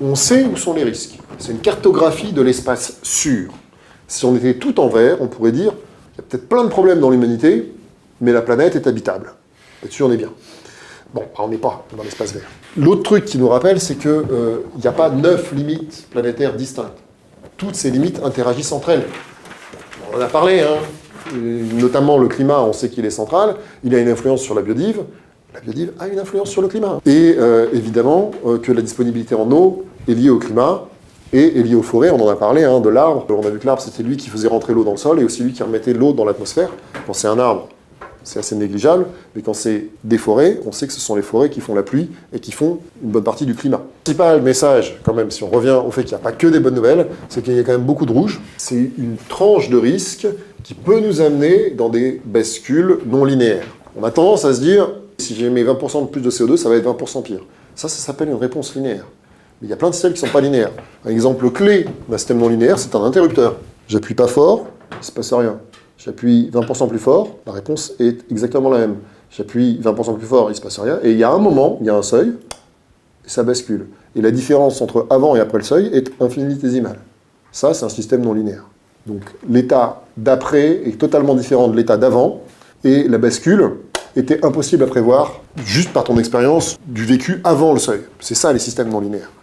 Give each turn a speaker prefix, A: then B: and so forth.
A: On sait où sont les risques. C'est une cartographie de l'espace sûr. Si on était tout en vert, on pourrait dire il y a peut-être plein de problèmes dans l'humanité, mais la planète est habitable. Là-dessus, on est bien. Bon, on n'est pas dans l'espace vert. L'autre truc qui nous rappelle, c'est qu'il n'y a pas 9 limites planétaires distinctes. Toutes ces limites interagissent entre elles. On en a parlé, hein. Notamment le climat, on sait qu'il est central, il a une influence sur la biodive a une influence sur le climat. Et évidemment que la disponibilité en eau est liée au climat et est liée aux forêts, on en a parlé, hein, de l'arbre. On a vu que l'arbre, c'était lui qui faisait rentrer l'eau dans le sol et aussi lui qui remettait l'eau dans l'atmosphère. Quand c'est un arbre, c'est assez négligeable, mais quand c'est des forêts, on sait que ce sont les forêts qui font la pluie et qui font une bonne partie du climat. Le principal message, quand même, si on revient au fait qu'il n'y a pas que des bonnes nouvelles, c'est qu'il y a quand même beaucoup de rouge. C'est une tranche de risque qui peut nous amener dans des bascules non linéaires. On a tendance à se dire, si j'ai mis 20% de plus de CO2, ça va être 20% pire. Ça s'appelle une réponse linéaire. Mais il y a plein de systèmes qui ne sont pas linéaires. Un exemple clé d'un système non linéaire, c'est un interrupteur. J'appuie pas fort, il ne se passe rien. J'appuie 20% plus fort, la réponse est exactement la même. J'appuie 20% plus fort, il ne se passe rien. Et il y a un moment, il y a un seuil, et ça bascule. Et la différence entre avant et après le seuil est infinitésimale. Ça, c'est un système non linéaire. Donc l'état d'après est totalement différent de l'état d'avant, et la bascule était impossible à prévoir juste par ton expérience du vécu avant le seuil. C'est ça les systèmes non linéaires.